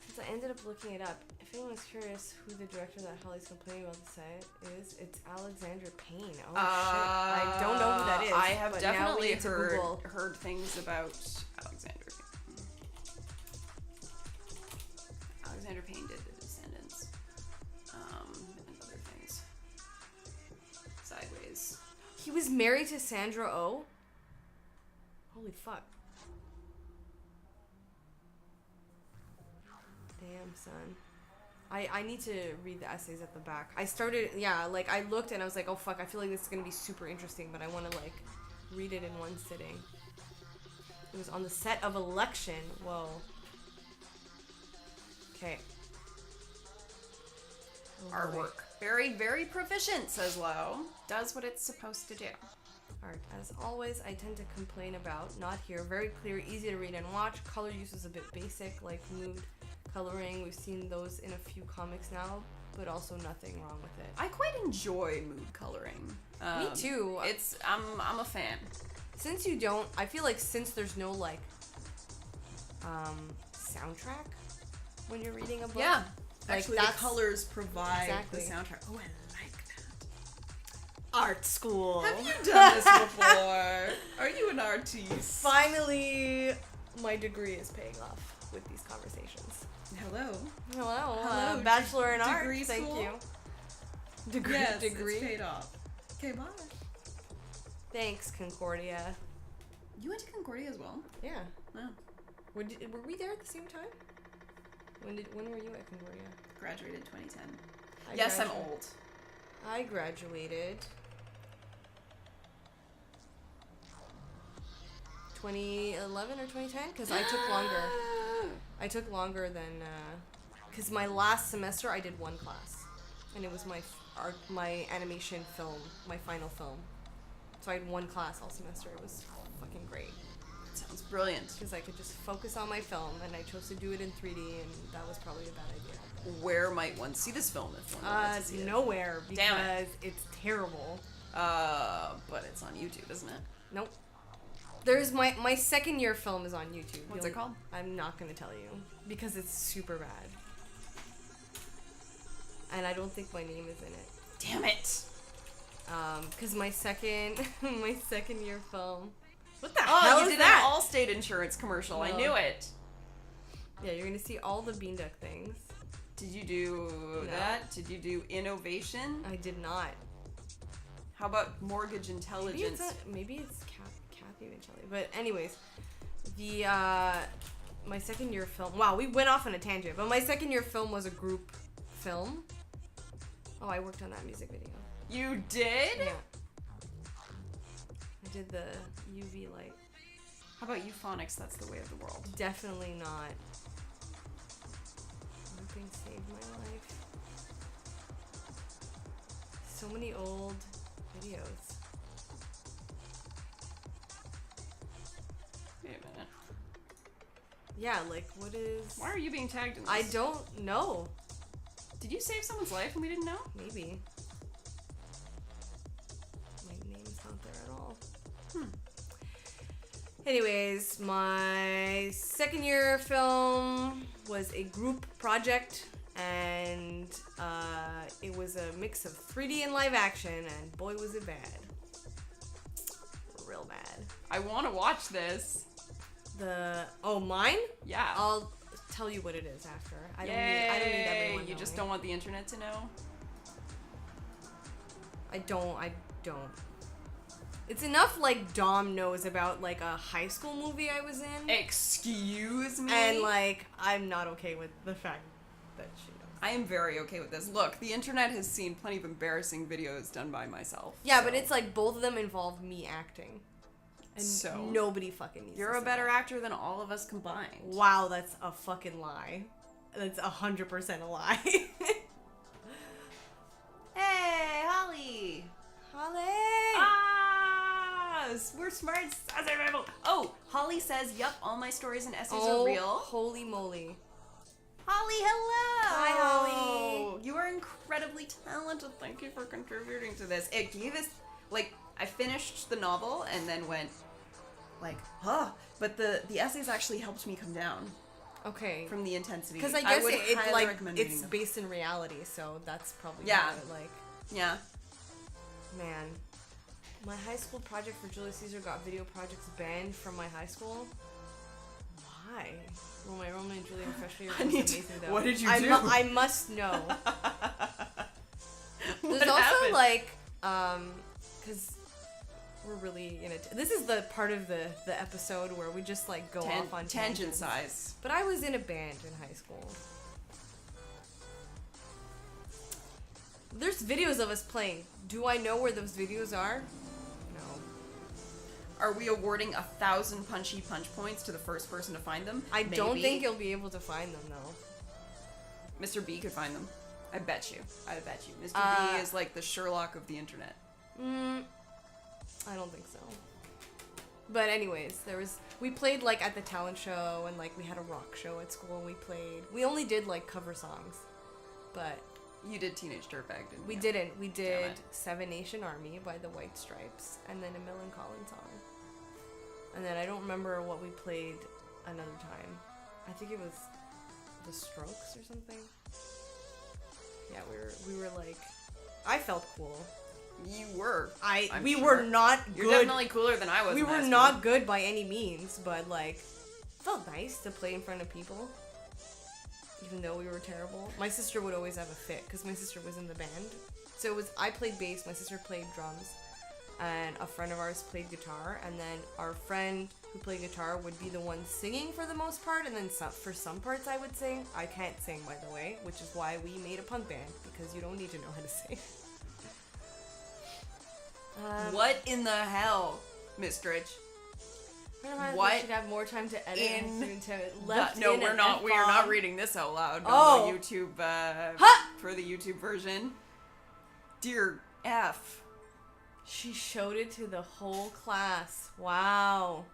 Since I ended up looking it up, if anyone's curious who the director that Holly's complaining about the set is, it's Alexander Payne. Oh shit. I don't know who that is. I have but now we definitely need to Google. heard things about Alexander Payne. Alexander Payne did The Descendants. And other things. Sideways. He was married to Sandra Oh? Holy fuck. Damn, son. I need to read the essays at the back. I started, I looked and I was like, oh fuck, I feel like this is gonna be super interesting, but I want to, like, read it in one sitting. It was on the set of Election. Whoa. Okay. Oh, Artwork. Very, very proficient, says Lo. Does what it's supposed to do. Art. As always, I tend to complain about. Not here. Very clear, easy to read and watch. Color use is a bit basic, like mood coloring. We've seen those in a few comics now, but also nothing wrong with it. I quite enjoy mood coloring. Me too. I'm a fan. Since you don't, I feel like since there's no like soundtrack when you're reading a book. Yeah. Like, Actually, that's- the colors provide Exactly. the soundtrack. Oh, I like that. Art school. Have you done this before? Are you an artiste? Finally, my degree is paying off with these conversations. Hello. Hello, bachelor in art. degree Thank school? you. Degree. Yes, degree. it's paid off. Okay, bye. Thanks, Concordia. You went to Concordia as well? Yeah. Oh. Were we there at the same time? When were you at Concordia? Graduated 2010. I Yes, I'm gradu- old. I graduated 2011 or 2010 because I took longer. I took longer than because my last semester I did one class, and it was my animation film, my final film. So I had one class all semester. It was fucking great Sounds brilliant. because I could just focus on my film, and I chose to do it in 3D, and that was probably a bad idea. Where might one see this film if one wanted to see it? Nowhere because Damn it's terrible. But it's on YouTube, isn't it? Nope. There's my second year film is on YouTube. What's it called? I'm not gonna tell you because it's super bad, and I don't think my name is in it. Damn it! Because my second year film. What the Oh, hell you is did that? an Allstate insurance commercial. I No. knew it. Yeah, you're gonna see all the bean duck things. Did you do No. that? Did you do innovation? I did not. How about mortgage intelligence? Maybe it's Cathy Pichelli. But anyways, the my second year film. Wow, we went off on a tangent. But my second year film was a group film. Oh, I worked on that music video. You did? Yeah. I did the UV light. How about euphonics? That's the way of the world. Definitely not. Looping saved my life. So many old videos. Wait a minute. Yeah, like what is... Why are you being tagged in this? I don't know. Did you save someone's life and we didn't know? Maybe. My name's not there at all. Anyways, my second year film was a group project, and it was a mix of 3D and live action, and boy was it bad. Real bad. I want to watch this. Mine? Yeah. I'll tell you what it is after. I don't Yay. need everyone You just knowing. don't want the internet to know? I don't. It's enough like Dom knows about like a high school movie I was in. Excuse me? And like I'm not okay with the fact that she knows. I am very okay with this. Look, the internet has seen plenty of embarrassing videos done by myself. Yeah, so- but it's like both of them involve me acting. And So, nobody fucking needs you're to a see better that. actor than all of us combined. Wow, that's a fucking lie. That's 100% a lie. Hey, Holly! Holly! Ah! We're smart as a rival. Oh, Holly says, yup, all my stories and essays are real. Holy moly. Holly, hello! Hi, Holly. You are incredibly talented. Thank you for contributing to this. It gave us, like, I finished the novel and then went, like, huh. But the essays actually helped me come down. Okay. From the intensity. Because I guess would it highly like recommend reading it's them. based in reality, so that's probably Yeah. what it, like. Yeah. Man, my high school project for Julius Caesar got video projects banned from my high school. Why? Well, my Romeo and Juliet freshman year was amazing though. What did you do? I must know. There's also happened? like, because we're really in a. This is the part of the episode where we just like go off on tangent tangents. size. But I was in a band in high school. There's videos of us playing. Do I know where those videos are? No. Are we awarding 1,000 punchy punch points to the first person to find them? I don't Maybe. think you'll be able to find them though. Mr. B could find them. I bet you. Mr. B is like the Sherlock of the internet. I don't think so. But anyways, we played like at the talent show and like we had a rock show at school and we only did like cover songs. But You did Teenage Dirtbag, didn't we you? didn't. We Damn did it. Seven Nation Army by the White Stripes and then a Millen song. And then I don't remember what we played another time. I think it was The Strokes or something. Yeah, we were like, I felt cool. You were. We sure. were not You're good. definitely cooler than I was. We in high were school. not good by any means, but like, it felt nice to play in front of people. Even though we were terrible. My sister would always have a fit because my sister was in the band. So I played bass, my sister played drums, and a friend of ours played guitar, and then our friend who played guitar would be the one singing for the most part, and then for some parts I would sing. I can't sing, by the way, which is why we made a punk band, because you don't need to know how to sing. What in the hell, Miss Stritch? What? We should have more time to edit No, we're not. We are not reading this out loud Oh. on the YouTube for the YouTube version. Dear F. She showed it to the whole class. Wow.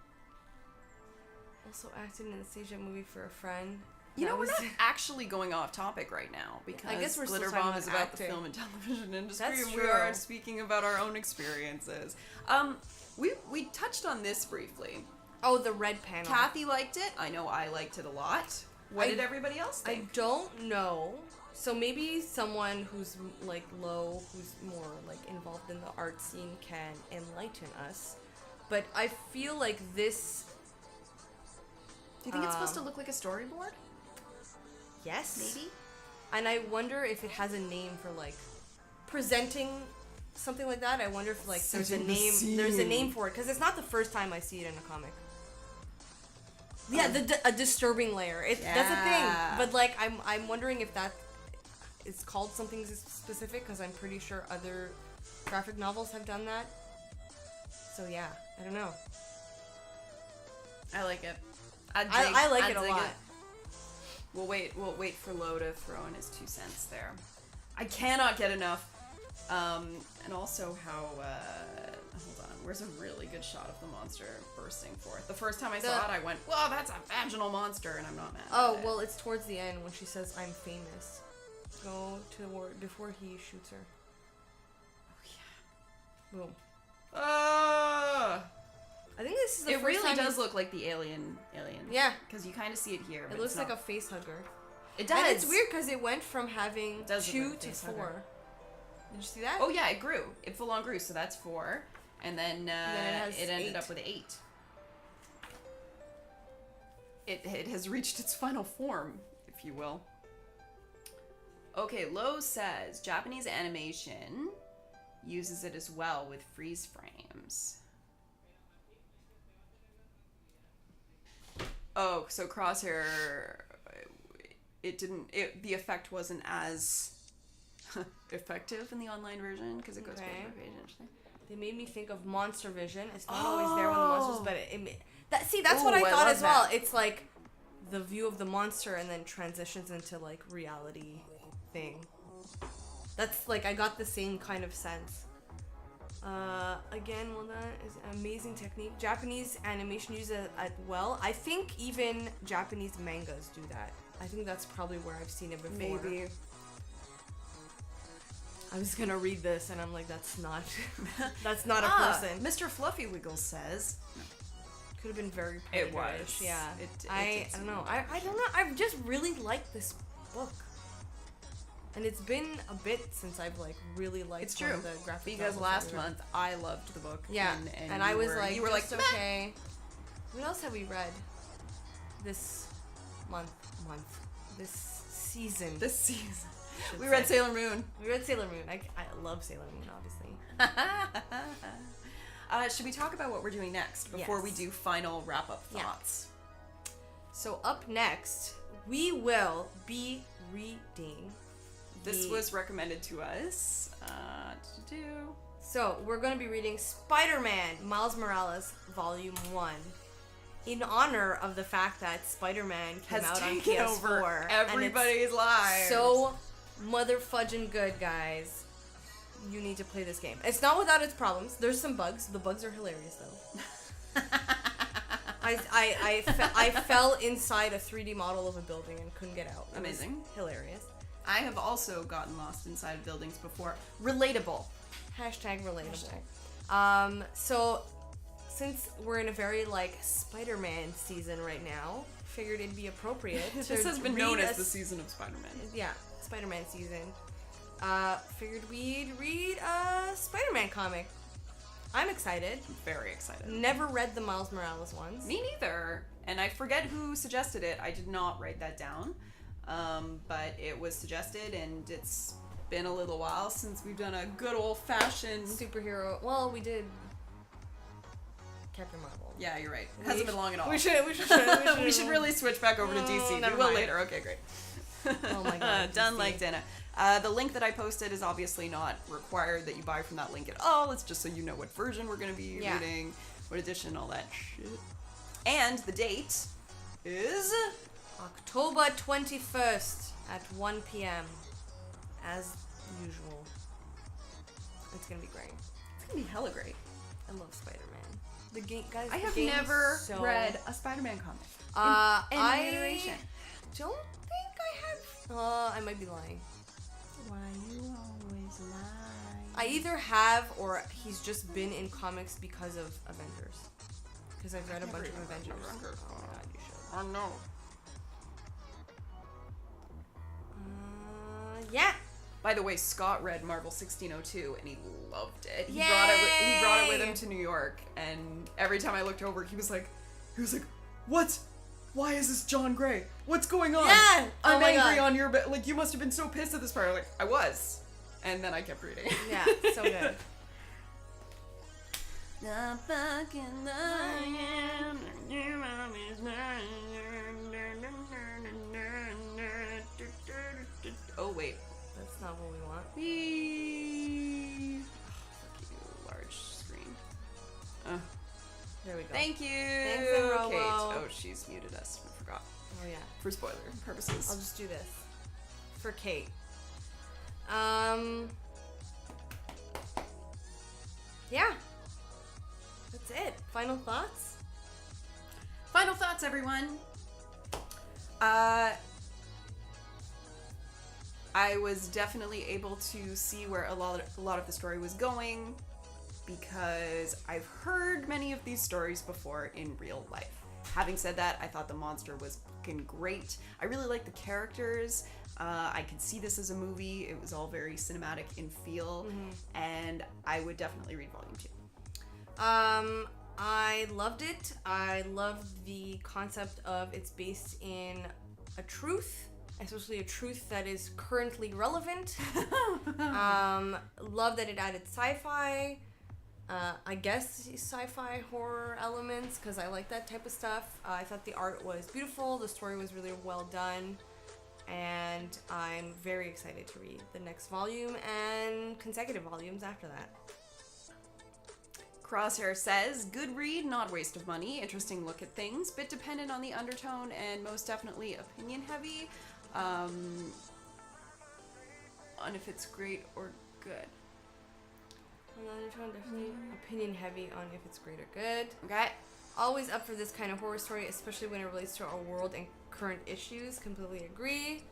Also acted in the stage that movie for a friend. You know, we're not actually going off topic right now because I guess we're still talking Glitterbomb about is about acting. the film and television industry, That's and we are true. speaking about our own experiences. We touched on this briefly. Oh, the red panel. Cathy liked it. I know I liked it a lot. What did everybody else I think? don't know. So maybe someone who's like low, who's more like involved in the art scene can enlighten us. But I feel like this. Do you think it's supposed to look like a storyboard? Yes. Maybe. And I wonder if it has a name for like presenting something like that. I wonder if like there's a Setting the name. There's a scene. name for it because it's not the first time I see it in a comic. Yeah, a disturbing layer. That's a thing. But like, I'm wondering if that is called something specific because I'm pretty sure other graphic novels have done that. So yeah, I don't know. I like it. I like it a lot. We'll wait for Lo to throw in his 2 cents there. I cannot get enough. And also how, hold on, where's a really good shot of the monster bursting forth? The first time I saw it, I went, whoa, that's a vaginal monster, and I'm not mad Oh, at it. well, it's towards the end when she says, I'm famous. Go to the word before he shoots her. Oh, yeah. Boom. I I think this is the it first really time does look like the alien. Yeah. Because you kind of see it here, but It looks it's like not. a face hugger. It does. And it's weird because it went from having does look 2 like a to face 4. hugger. Did you see that? Oh yeah, it grew. It full on grew, so that's 4. And then, it ended 8. up with 8. It has reached its final form, if you will. Okay, Lo says Japanese animation uses it as well with freeze frames. Oh, so Crosshair, the effect wasn't as effective in the online version because it goes page by page. Interesting. They made me think of Monster Vision. It's not always there when the monsters, but that's Ooh, what I thought love as well. that. It's like the view of the monster and then transitions into like reality thing. That's like I got the same kind of sense. Again, well, that is amazing technique. Japanese animation uses it well. I think even Japanese mangas do that. I think that's probably where I've seen it before. Maybe. I was gonna read this and I'm like, that's not a person. Mr. Fluffy Wiggles says. Could have been very It plagiarish. was. Yeah. I don't know. I don't know. I've just really liked this book. And it's been a bit since I've like really liked It's one true. of the graphic Because novels last that we read. month I loved the book. Yeah. And I was like, you were like, just okay. What else have we read this month? This season. This season. should We say. read Sailor Moon. We read Sailor Moon. I love Sailor Moon, obviously. Should we talk about what we're doing next before Yes. we do final wrap-up Yeah. thoughts? So up next, we will be reading. This was recommended to us to do. So we're going to be reading Spider-Man Miles Morales Volume 1 in honor of the fact that Spider-Man came Has out on taken PS4. over and everybody's it's lives. so motherfudging good, guys. You need to play this game. It's not without its problems. There's some bugs. The bugs are hilarious, though. I fell inside a 3D model of a building and couldn't get out. It was Amazing. hilarious. I have also gotten lost inside of buildings before. Relatable. Hashtag relatable. So since we're in a very like Spider-Man season right now, figured it'd be appropriate to This has been read known as the season of Spider-Man. Yeah, Spider-Man season. Figured we'd read a Spider-Man comic. I'm excited. Very excited. Never read the Miles Morales ones. Me neither. And I forget who suggested it. I did not write that down. But it was suggested, and it's been a little while since we've done a good old-fashioned... Superhero. Well, we did Captain Marvel. Yeah, you're right. It hasn't been long at all. We should We should really switch back over to No, DC. We never will mind. later. Okay, great. Oh my god. Done DC. like Dana. The link that I posted is obviously not required that you buy from that link at all. It's just so you know what version we're going to be reading, what edition, all that shit. And the date is... October 21st at 1 p.m. as usual. It's gonna be great. It's going to be hella great. I love Spider-Man. The game, guys. I the have game is never so... read a Spider-Man comic. I iteration. don't think I have. I might be lying. Why you always lie? I either have or he's just been in comics because of Avengers. Because I've read a bunch of Avengers. Oh my god, you should. Oh no. Yeah. By the way, Scott read Marvel 1602 and he loved it. He Yay! brought it with him to New York, and every time I looked over, he was like, "What? Why is this John Gray? What's going on? Yeah! I'm Oh my angry God. on your bed. Like, you must have been so pissed at this part." I'm like, I was. And then I kept reading. Yeah, so good. The fucking lion. Oh, wait. That's not what we want. Fuck you, large screen. There we go. Thank you. Thanks, Robo. Kate. Oh, she's muted us. I forgot. Oh yeah. For spoiler purposes. I'll just do this for Kate. Yeah. That's it. Final thoughts? Final thoughts, everyone. I was definitely able to see where a lot of the story was going, because I've heard many of these stories before in real life. Having said that, I thought the monster was fucking great. I really liked the characters. I could see this as a movie. It was all very cinematic in feel, and I would definitely read Volume 2. I loved it. I loved the concept of it's based in a truth, especially a truth that is currently relevant. Love that it added sci-fi. I guess sci-fi horror elements, because I like that type of stuff. I thought the art was beautiful. The story was really well done. And I'm very excited to read the next volume and consecutive volumes after that. Crosshair says, good read, not waste of money, interesting look at things, bit dependent on the undertone, and most definitely opinion heavy. On if it's great or good. Undertone, definitely opinion heavy on if it's great or good. Okay. Always up for this kind of horror story, especially when it relates to our world and current issues. Completely agree.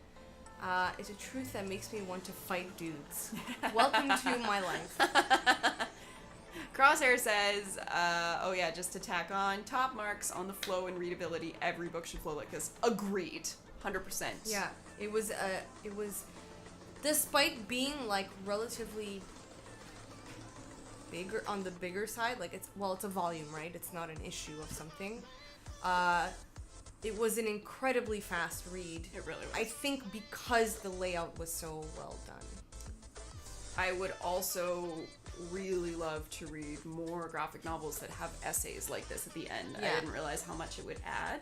It's a truth that makes me want to fight dudes. Welcome to my life. Crosshair says, oh yeah, just to tack on, top marks on the flow and readability. Every book should flow like this. Agreed. 100%. Yeah, it was, despite being, like, relatively bigger, on the bigger side, like, it's a volume, right? It's not an issue of something. It was an incredibly fast read. It really was. I think because the layout was so well done. I would also really love to read more graphic novels that have essays like this at the end. Yeah. I didn't realize how much it would add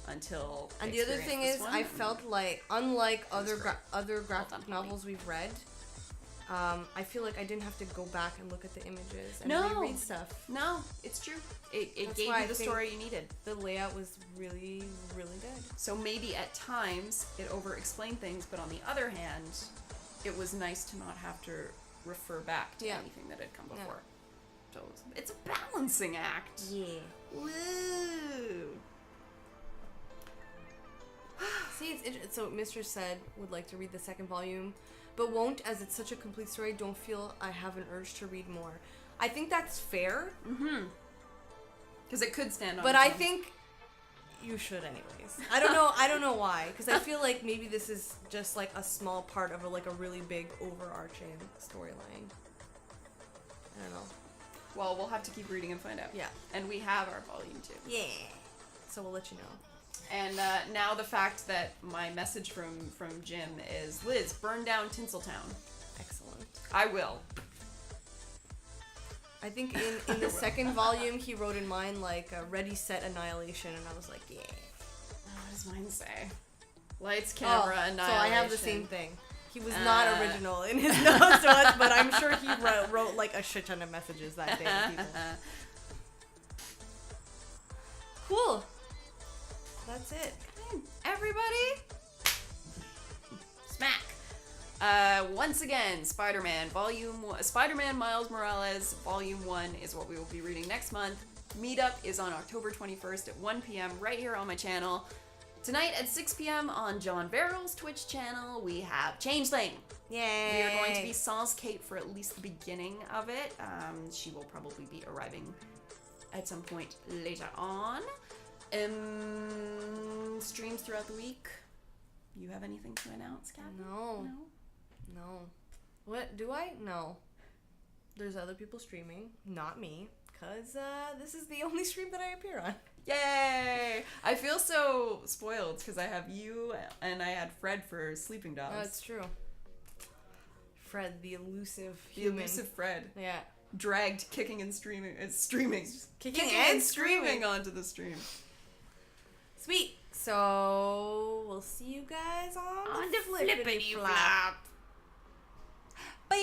until And the other thing is, I felt like, unlike other graphic novels we've read, I feel like I didn't have to go back and look at the images and reread stuff. No, it's true. It That's gave why you the story you needed. The layout was really, really good. So maybe at times it over-explained things, but on the other hand, it was nice to not have to refer back to anything that had come before. So it's a balancing act. Yeah. Woo! See, it's interesting. So Mistress said would like to read the second volume, but won't, as it's such a complete story. Don't feel I have an urge to read more. I think that's fair. Mm-hmm. Because it could stand on. But I think you should anyways. I don't know why. Because I feel like maybe this is just like a small part of a really big overarching storyline. I don't know. Well, we'll have to keep reading and find out. Yeah. And we have our volume 2. Yeah. So we'll let you know. And now the fact that my message from Jim is, Liz, burn down Tinseltown. Excellent. I will. I think in the second volume he wrote in mine like ready, set, annihilation, and I was like, yeah. What does mine say? Lights, camera, annihilation. So I have the same thing. He was not original in his notes, but I'm sure he wrote like a shit ton of messages that day to people. Cool. That's it. Okay. Everybody, smack. Once again, Spider-Man Miles Morales Volume 1 is what we will be reading next month. Meetup is on October 21st at 1 p.m. right here on my channel. Tonight at 6 p.m. on John Verrill's Twitch channel, we have Changeling. Yay! We are going to be Sans Kate for at least the beginning of it. She will probably be arriving at some point later on. Streams throughout the week. You have anything to announce, Cathy? No. What? Do I? No. There's other people streaming, not me, because this is the only stream that I appear on. Yay! I feel so spoiled because I have you and I had Fred for Sleeping Dogs. Oh, it's true. Fred, the elusive human. The elusive Fred. Yeah. Dragged kicking and streaming. Kicking and screaming onto the stream. Sweet. So we'll see you guys on the flippity flop. Bye!